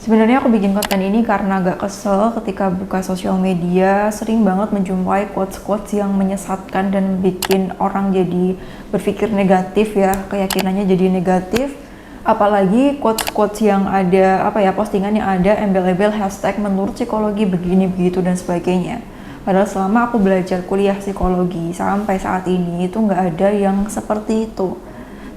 Sebenarnya aku bikin konten ini karena agak kesel ketika buka sosial media, sering banget menjumpai quotes-quotes yang menyesatkan dan bikin orang jadi berpikir negatif ya, keyakinannya jadi negatif. Apalagi quotes-quotes yang ada, postingan yang ada embel-embel hashtag menurut psikologi begini begitu dan sebagainya. Padahal selama aku belajar kuliah psikologi sampai saat ini itu nggak ada yang seperti itu.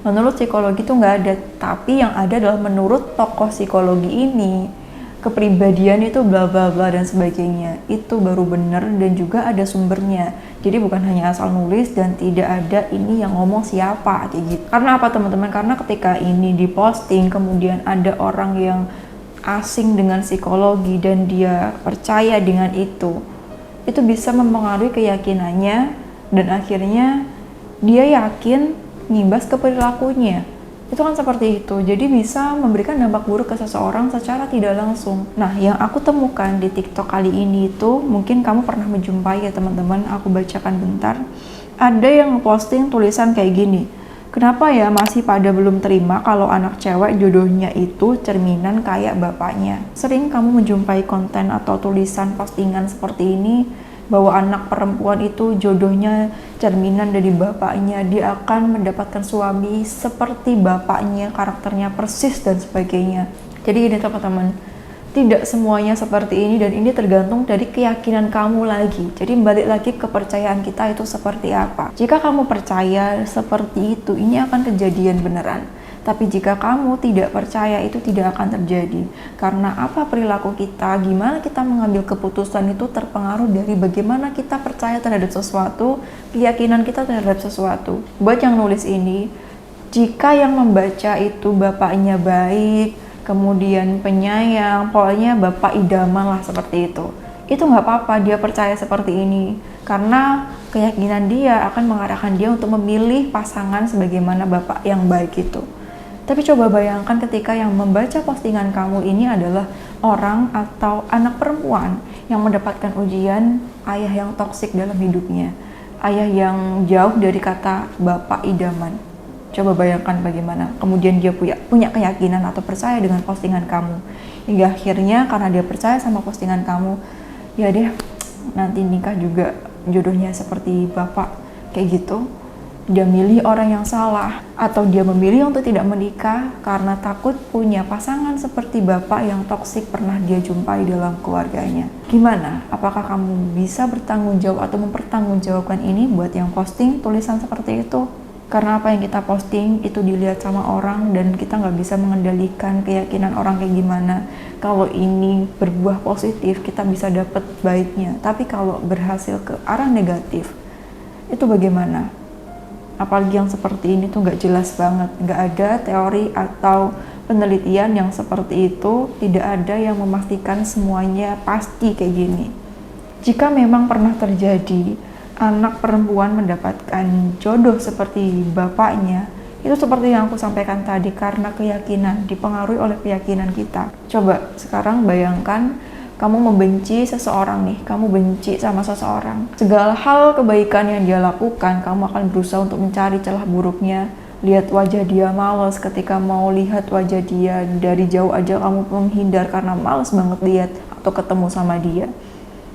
Menurut psikologi itu nggak ada, tapi yang ada adalah menurut tokoh psikologi ini, kepribadian itu bla bla bla dan sebagainya. Itu baru benar dan juga ada sumbernya. Jadi bukan hanya asal nulis dan tidak ada ini yang ngomong siapa kayak gitu. Karena apa teman-teman? Karena ketika ini diposting kemudian ada orang yang asing dengan psikologi dan dia percaya dengan itu bisa mempengaruhi keyakinannya dan akhirnya dia yakin ngimbas ke perilakunya. Itu kan seperti itu. Jadi bisa memberikan dampak buruk ke seseorang secara tidak langsung. Nah, yang aku temukan di TikTok kali ini itu, mungkin kamu pernah menjumpai ya teman-teman, aku bacakan bentar. Ada yang posting tulisan kayak gini. Kenapa ya masih pada belum terima kalau anak cewek jodohnya itu cerminan kayak bapaknya? Sering kamu menjumpai konten atau tulisan postingan seperti ini, bahwa anak perempuan itu jodohnya cerminan dari bapaknya, dia akan mendapatkan suami seperti bapaknya, karakternya persis dan sebagainya. Jadi ini teman-teman, tidak semuanya seperti ini dan ini tergantung dari keyakinan kamu lagi. Jadi balik lagi kepercayaan kita itu seperti apa. Jika kamu percaya seperti itu, ini akan kejadian beneran. Tapi jika kamu tidak percaya, itu tidak akan terjadi. Karena apa perilaku kita, gimana kita mengambil keputusan itu terpengaruh dari bagaimana kita percaya terhadap sesuatu, keyakinan kita terhadap sesuatu. Buat yang nulis ini, jika yang membaca itu bapaknya baik, kemudian penyayang, pokoknya bapak idaman lah seperti itu nggak apa-apa dia percaya seperti ini. Karena keyakinan dia akan mengarahkan dia untuk memilih pasangan sebagaimana bapak yang baik itu. Tapi coba bayangkan ketika yang membaca postingan kamu ini adalah orang atau anak perempuan yang mendapatkan ujian ayah yang toksik dalam hidupnya. Ayah yang jauh dari kata bapak idaman. Coba bayangkan bagaimana. Kemudian dia punya keyakinan atau percaya dengan postingan kamu. Hingga akhirnya karena dia percaya sama postingan kamu, ya deh nanti nikah juga jodohnya seperti bapak. Kayak gitu. Dia milih orang yang salah, atau dia memilih untuk tidak menikah karena takut punya pasangan seperti bapak yang toksik pernah dia jumpai dalam keluarganya. Gimana? Apakah kamu bisa bertanggung jawab atau mempertanggungjawabkan ini buat yang posting tulisan seperti itu? Karena apa yang kita posting itu dilihat sama orang dan kita nggak bisa mengendalikan keyakinan orang kayak gimana. Kalau ini berbuah positif, kita bisa dapat baiknya. Tapi kalau berhasil ke arah negatif, itu bagaimana? Apalagi yang seperti ini tuh nggak jelas banget, nggak ada teori atau penelitian yang seperti itu, tidak ada yang memastikan semuanya pasti kayak gini. Jika memang pernah terjadi anak perempuan mendapatkan jodoh seperti bapaknya, itu seperti yang aku sampaikan tadi, karena keyakinan, dipengaruhi oleh keyakinan kita. Coba sekarang bayangkan kamu membenci seseorang nih, kamu benci sama seseorang. Segala hal kebaikan yang dia lakukan, kamu akan berusaha untuk mencari celah buruknya. Lihat wajah dia malas ketika mau lihat wajah dia, dari jauh aja kamu menghindar karena malas banget lihat atau ketemu sama dia.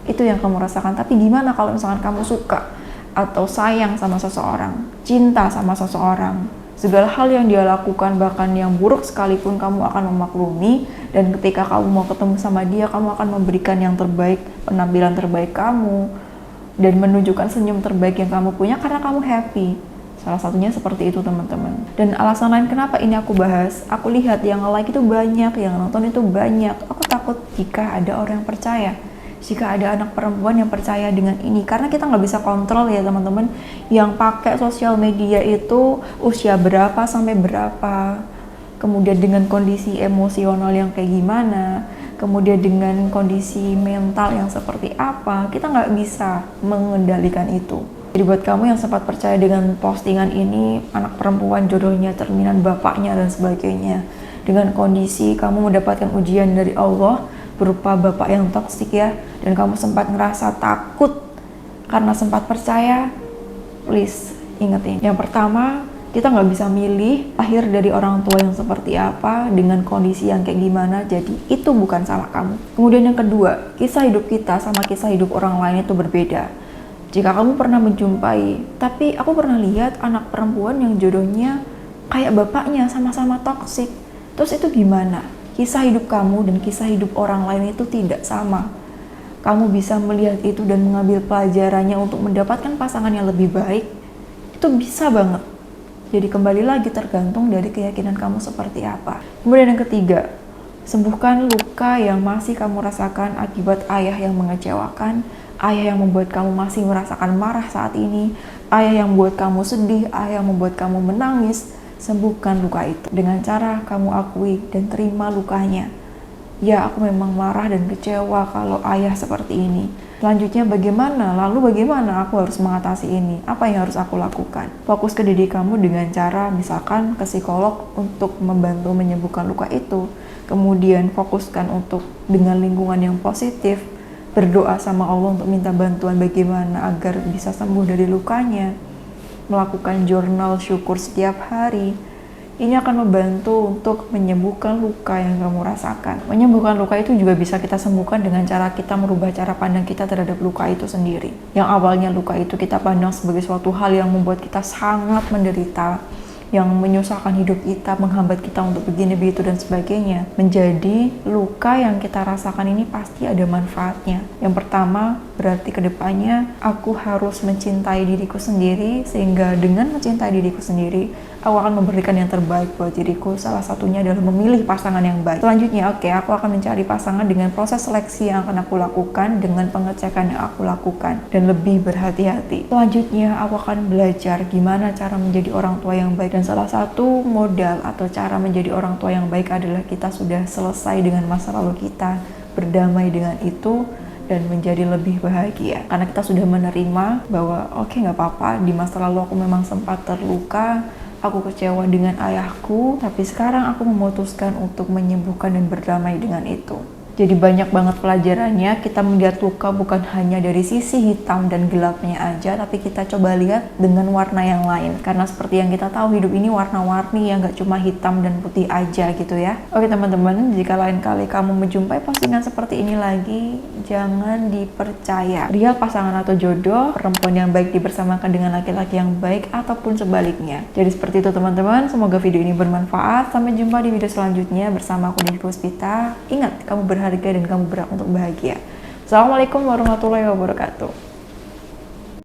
Itu yang kamu rasakan. Tapi gimana kalau misalkan kamu suka atau sayang sama seseorang, cinta sama seseorang? Segala hal yang dia lakukan, bahkan yang buruk sekalipun, kamu akan memaklumi. Dan ketika kamu mau ketemu sama dia, kamu akan memberikan yang terbaik, penampilan terbaik kamu, dan menunjukkan senyum terbaik yang kamu punya karena kamu happy. Salah satunya seperti itu teman-teman. Dan alasan lain kenapa ini aku bahas, aku lihat yang like itu banyak, yang nonton itu banyak. Aku takut jika ada orang yang percaya, jika ada anak perempuan yang percaya dengan ini, karena kita nggak bisa kontrol ya teman-teman, yang pakai sosial media itu usia berapa sampai berapa, kemudian dengan kondisi emosional yang kayak gimana, kemudian dengan kondisi mental yang seperti apa, kita nggak bisa mengendalikan itu. Jadi buat kamu yang sempat percaya dengan postingan ini, anak perempuan jodohnya cerminan bapaknya dan sebagainya, dengan kondisi kamu mendapatkan ujian dari Allah berupa bapak yang toksik ya, dan kamu sempat ngerasa takut karena sempat percaya, please ingetin. Yang pertama, Kita nggak bisa milih lahir dari orang tua yang seperti apa, dengan kondisi yang kayak gimana, jadi itu bukan salah kamu. Kemudian yang kedua, kisah hidup kita sama kisah hidup orang lain itu berbeda. Jika kamu pernah menjumpai, tapi aku pernah lihat anak perempuan yang jodohnya kayak bapaknya, sama-sama toksik. Terus itu gimana? Kisah hidup kamu dan kisah hidup orang lain itu tidak sama. Kamu bisa melihat itu dan mengambil pelajarannya untuk mendapatkan pasangan yang lebih baik, itu bisa banget. Jadi kembali lagi tergantung dari keyakinan kamu seperti apa. Kemudian yang ketiga, sembuhkan luka yang masih kamu rasakan akibat ayah yang mengecewakan, ayah yang membuat kamu masih merasakan marah saat ini, ayah yang membuat kamu sedih, ayah yang membuat kamu menangis. Sembuhkan luka itu dengan cara kamu akui dan terima lukanya. Ya, aku memang marah dan kecewa kalau ayah seperti ini. Selanjutnya bagaimana? Lalu bagaimana aku harus mengatasi ini? Apa yang harus aku lakukan? Fokus ke diri kamu dengan cara misalkan ke psikolog untuk membantu menyembuhkan luka itu. Kemudian fokuskan untuk dengan lingkungan yang positif. Berdoa sama Allah untuk minta bantuan bagaimana agar bisa sembuh dari lukanya. Melakukan jurnal syukur setiap hari. Ini akan membantu untuk menyembuhkan luka yang kamu rasakan. Menyembuhkan luka itu juga bisa kita sembuhkan dengan cara kita merubah cara pandang kita terhadap luka itu sendiri. Yang awalnya luka itu kita pandang sebagai suatu hal yang membuat kita sangat menderita, yang menyusahkan hidup kita, menghambat kita untuk begini, begitu, dan sebagainya. Menjadi luka yang kita rasakan ini pasti ada manfaatnya. Yang pertama, berarti kedepannya aku harus mencintai diriku sendiri, sehingga dengan mencintai diriku sendiri, aku akan memberikan yang terbaik buat diriku. Salah satunya adalah memilih pasangan yang baik. Selanjutnya, aku akan mencari pasangan dengan proses seleksi yang akan aku lakukan, dengan pengecekan yang aku lakukan, dan lebih berhati-hati. Selanjutnya, aku akan belajar gimana cara menjadi orang tua yang baik. Dan salah satu modal atau cara menjadi orang tua yang baik adalah kita sudah selesai dengan masa lalu kita, berdamai dengan itu, dan menjadi lebih bahagia. Karena kita sudah menerima bahwa nggak apa-apa, di masa lalu aku memang sempat terluka, aku kecewa dengan ayahku, tapi sekarang aku memutuskan untuk menyembuhkan dan berdamai dengan itu. Jadi banyak banget pelajarannya. Kita melihat luka bukan hanya dari sisi hitam dan gelapnya aja, tapi kita coba lihat dengan warna yang lain. Karena seperti yang kita tahu, hidup ini warna-warni ya, nggak cuma hitam dan putih aja gitu ya. Oke teman-teman, jika lain kali kamu menjumpai postingan seperti ini lagi, jangan dipercaya. Real pasangan atau jodoh, perempuan yang baik dibersamakan dengan laki-laki yang baik ataupun sebaliknya. Jadi seperti itu teman-teman, semoga video ini bermanfaat. Sampai jumpa di video selanjutnya bersama aku, Devi Puspita. Ingat, kamu berharga dan kamu berhak untuk bahagia. Assalamualaikum warahmatullahi wabarakatuh.